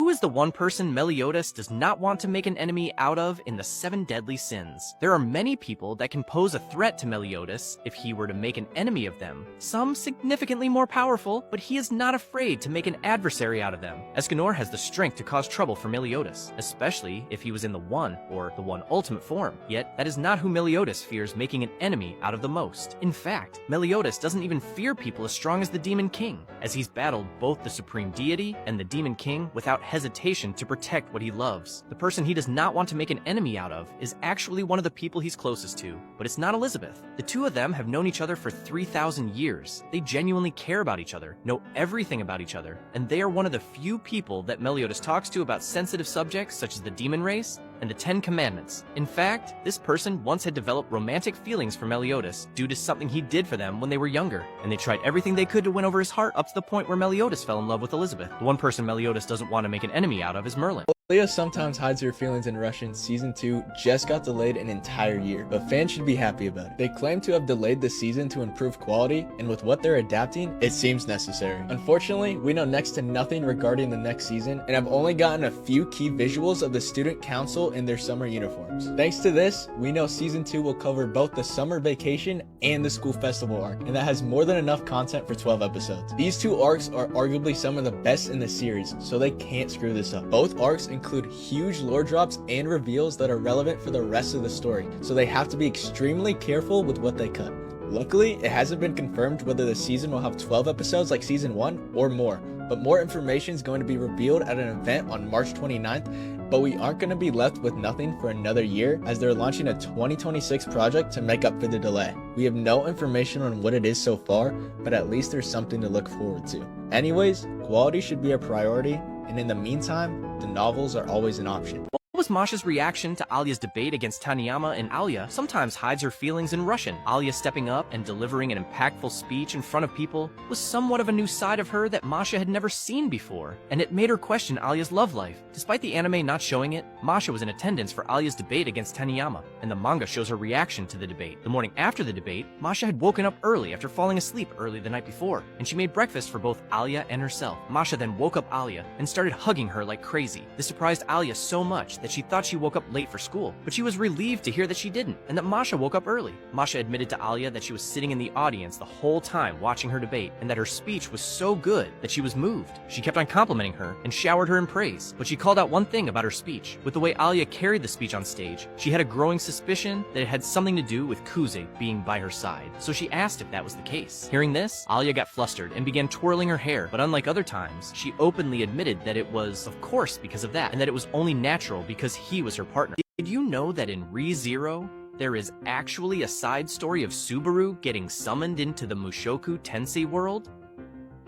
Who is the one person Meliodas does not want to make an enemy out of in the 7 deadly sins? There are many people that can pose a threat to Meliodas if he were to make an enemy of them. Some significantly more powerful, but he is not afraid to make an adversary out of them. Escanor has the strength to cause trouble for Meliodas, especially if he was in the One, or the One Ultimate form. Yet, that is not who Meliodas fears making an enemy out of the most. In fact, Meliodas doesn't even fear people as strong as the Demon King, as he's battled both the Supreme Deity and the Demon King without hesitation to protect what he loves. The person he does not want to make an enemy out of is actually one of the people he's closest to, but it's not Elizabeth. The two of them have known each other for 3,000 years. They genuinely care about each other, know everything about each other, and they are one of the few people that Meliodas talks to about sensitive subjects such as the demon race and the 10 Commandments. In fact, this person once had developed romantic feelings for Meliodas due to something he did for them when they were younger, and they tried everything they could to win over his heart up to the point where Meliodas fell in love with Elizabeth. The one person Meliodas doesn't want to make an enemy out of is Merlin. Leah sometimes hides her feelings in Russian. Season 2 just got delayed an entire year, but fans should be happy about it. They claim to have delayed the season to improve quality, and with what they're adapting, it seems necessary. Unfortunately, we know next to nothing regarding the next season, and have only gotten a few key visuals of the student council in their summer uniforms. Thanks to this, we know season 2 will cover both the summer vacation and the school festival arc, and that has more than enough content for 12 episodes. These two arcs are arguably some of the best in the series, so they can't screw this up. Both arcs include huge lore drops and reveals that are relevant for the rest of the story, so they have to be extremely careful with what they cut. Luckily, it hasn't been confirmed whether the season will have 12 episodes like season 1 or more, but more information is going to be revealed at an event on March 29th, but we aren't going to be left with nothing for another year as they're launching a 2026 project to make up for the delay. We have no information on what it is so far, but at least there's something to look forward to. Anyways, quality should be a priority, and in the meantime, the novels are always an option. What was Masha's reaction to Alia's debate against Taniyama? And Alia sometimes hides her feelings in Russian. Alia stepping up and delivering an impactful speech in front of people was somewhat of a new side of her that Masha had never seen before, and it made her question Alia's love life. Despite the anime not showing it, Masha was in attendance for Alia's debate against Taniyama, and the manga shows her reaction to the debate. The morning after the debate, Masha had woken up early after falling asleep early the night before, and she made breakfast for both Alia and herself. Masha then woke up Alia and started hugging her like crazy. This surprised Alia so much that she thought she woke up late for school, but she was relieved to hear that she didn't, and that Masha woke up early. Masha admitted to Alia that she was sitting in the audience the whole time watching her debate, and that her speech was so good that she was moved. She kept on complimenting her and showered her in praise, but she called out one thing about her speech. With the way Alia carried the speech on stage, she had a growing suspicion that it had something to do with Kuze being by her side, so she asked if that was the case. Hearing this, Alia got flustered and began twirling her hair, but unlike other times, she openly admitted that it was, of course, because of that, and that it was only natural because he was her partner. Did you know that in Re:Zero, there is actually a side story of Subaru getting summoned into the Mushoku Tensei world?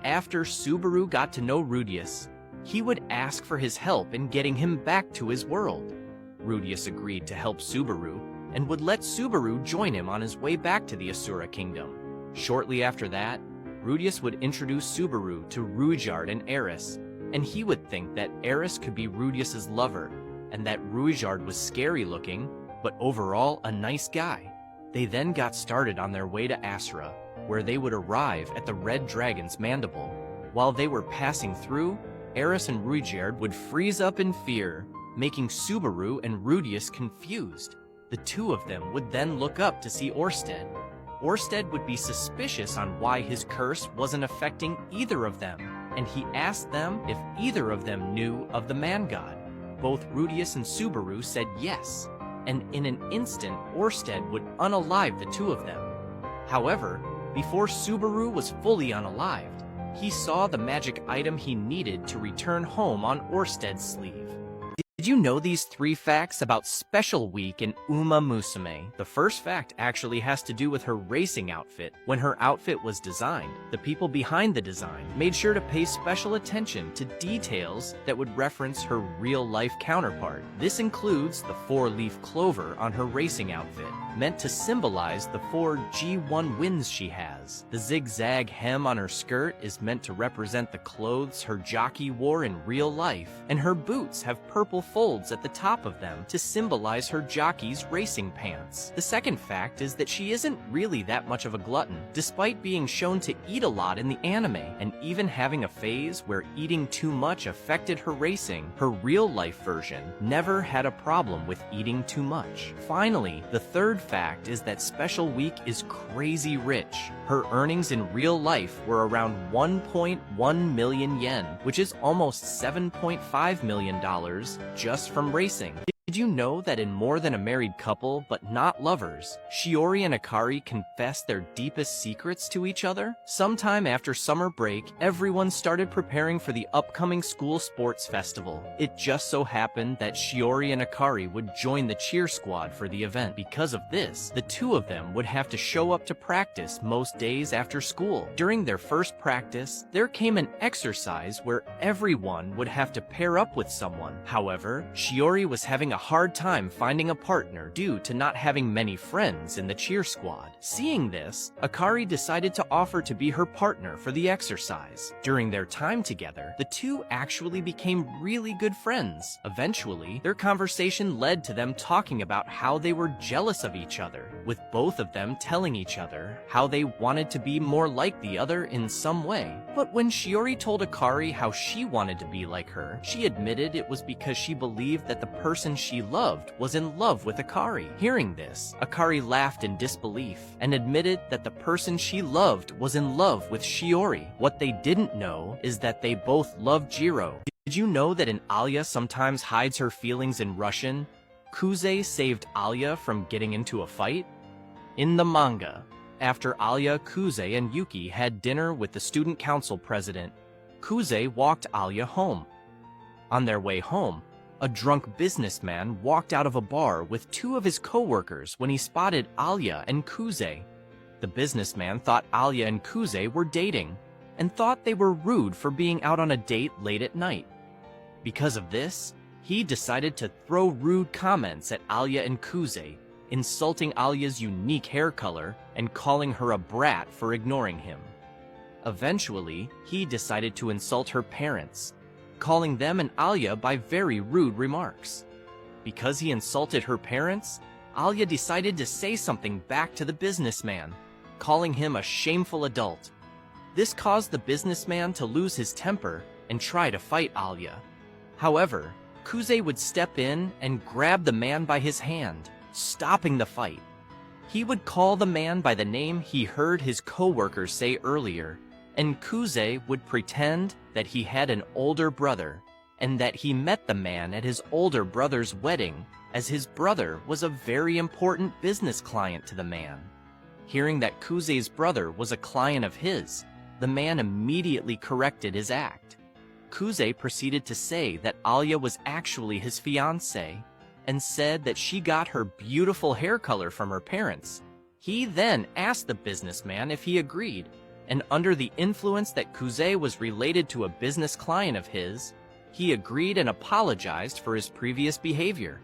After Subaru got to know Rudius, he would ask for his help in getting him back to his world. Rudius agreed to help Subaru and would let Subaru join him on his way back to the Asura Kingdom. Shortly after that, Rudius would introduce Subaru to Ruijard and Eris, and he would think that Eris could be Rudius's lover, and that Ruijard was scary looking, but overall a nice guy. They then got started on their way to Asura, where they would arrive at the Red Dragon's mandible. While they were passing through, Eris and Ruijard would freeze up in fear, making Subaru and Rudius confused. The two of them would then look up to see Orsted. Orsted would be suspicious on why his curse wasn't affecting either of them, and he asked them if either of them knew of the man god. Both Rudius and Subaru said yes, and in an instant, Orsted would unalive the two of them. However, before Subaru was fully unalived, he saw the magic item he needed to return home on Orsted's sleeve. Did you know these 3 facts about Special Week in Uma Musume? The first fact actually has to do with her racing outfit. When her outfit was designed, the people behind the design made sure to pay special attention to details that would reference her real-life counterpart. This includes the 4-leaf clover on her racing outfit, meant to symbolize the 4 G1 wins she has. The zigzag hem on her skirt is meant to represent the clothes her jockey wore in real life, and her boots have purple folds at the top of them to symbolize her jockey's racing pants. The second fact is that she isn't really that much of a glutton, despite being shown to eat a lot in the anime, and even having a phase where eating too much affected her racing. Her real-life version never had a problem with eating too much. Finally, the third fact is that Special Week is crazy rich. Her earnings in real life were around 1.1 million yen, which is almost $7.5 million just from racing. Did you know that in More Than a Married Couple, but not lovers, Shiori and Akari confess their deepest secrets to each other? Sometime after summer break, everyone started preparing for the upcoming school sports festival. It just so happened that Shiori and Akari would join the cheer squad for the event. Because of this, the two of them would have to show up to practice most days after school. During their first practice, there came an exercise where everyone would have to pair up with someone. However, Shiori was having a hard time finding a partner due to not having many friends in the cheer squad. Seeing this, Akari decided to offer to be her partner for the exercise. During their time together, the two actually became really good friends. Eventually, their conversation led to them talking about how they were jealous of each other, with both of them telling each other how they wanted to be more like the other in some way. But when Shiori told Akari how she wanted to be like her, she admitted it was because she believed that the person she loved was in love with Akari. Hearing this, Akari laughed in disbelief and admitted that the person she loved was in love with Shiori. What they didn't know is that they both loved Jiro. Did you know that an Alya sometimes hides her feelings in Russian? Kuze saved Alya from getting into a fight? In the manga, after Alya, Kuze, and Yuki had dinner with the student council president, Kuze walked Alya home. On their way home, a drunk businessman walked out of a bar with two of his co-workers when he spotted Alya and Kuze. The businessman thought Alya and Kuze were dating, and thought they were rude for being out on a date late at night. Because of this, he decided to throw rude comments at Alya and Kuze, insulting Alya's unique hair color and calling her a brat for ignoring him. Eventually, he decided to insult her parents, calling them and Alya by very rude remarks. Because he insulted her parents, Alya decided to say something back to the businessman, calling him a shameful adult. This caused the businessman to lose his temper and try to fight Alya. However, Kuze would step in and grab the man by his hand, stopping the fight. He would call the man by the name he heard his co-workers say earlier, and Kuze would pretend that he had an older brother, and that he met the man at his older brother's wedding, as his brother was a very important business client to the man. Hearing that Kuze's brother was a client of his, the man immediately corrected his act. Kuze proceeded to say that Alya was actually his fiancée, and said that she got her beautiful hair color from her parents. He then asked the businessman if he agreed, and under the influence that Kuze was related to a business client of his, he agreed and apologized for his previous behavior.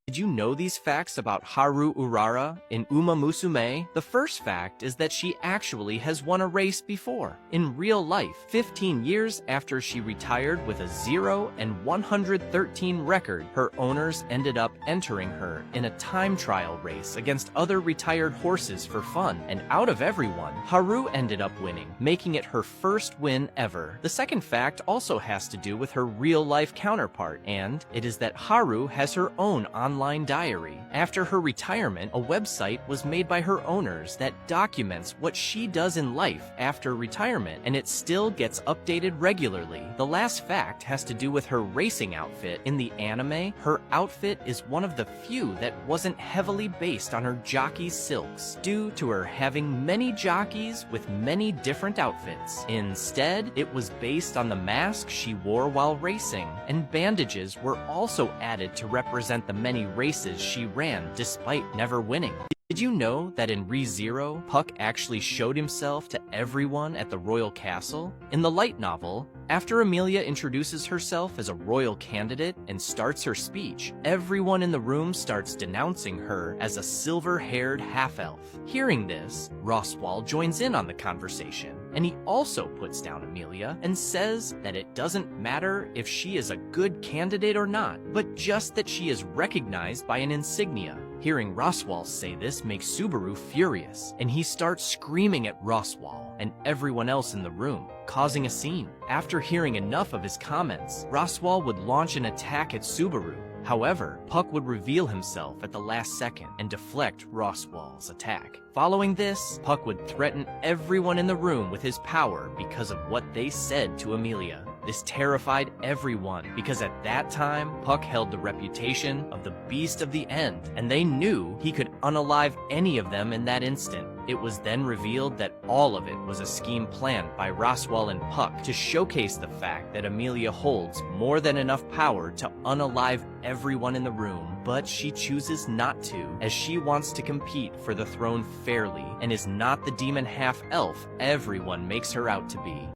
Did you know these facts about Haru Urara in Uma Musume? The first fact is that she actually has won a race before. In real life, 15 years after she retired with a 0-113 record, her owners ended up entering her in a time trial race against other retired horses for fun, and out of everyone, Haru ended up winning, making it her first win ever. The second fact also has to do with her real-life counterpart, and it is that Haru has her own online diary. After her retirement, a website was made by her owners that documents what she does in life after retirement, and it still gets updated regularly. The last fact has to do with her racing outfit. In the anime, her outfit is one of the few that wasn't heavily based on her jockey's silks, due to her having many jockeys with many different outfits. Instead, it was based on the mask she wore while racing, and bandages were also added to represent the many races she ran despite never winning. Did you know that in Re:Zero, Puck actually showed himself to everyone at the royal castle? In the light novel, after Amelia introduces herself as a royal candidate and starts her speech, everyone in the room starts denouncing her as a silver-haired half-elf. Hearing this, Roswell joins in on the conversation and he also puts down Amelia and says that it doesn't matter if she is a good candidate or not, but just that she is recognized by an insignia. Hearing Roswaal say this makes Subaru furious, and he starts screaming at Roswaal and everyone else in the room, causing a scene. After hearing enough of his comments, Roswaal would launch an attack at Subaru. However, Puck would reveal himself at the last second and deflect Roswaal's attack. Following this, Puck would threaten everyone in the room with his power because of what they said to Amelia. This terrified everyone because at that time, Puck held the reputation of the Beast of the End, and they knew he could unalive any of them in that instant. It was then revealed that all of it was a scheme planned by Roswaal and Puck to showcase the fact that Amelia holds more than enough power to unalive everyone in the room, but she chooses not to, as she wants to compete for the throne fairly and is not the demon half-elf everyone makes her out to be.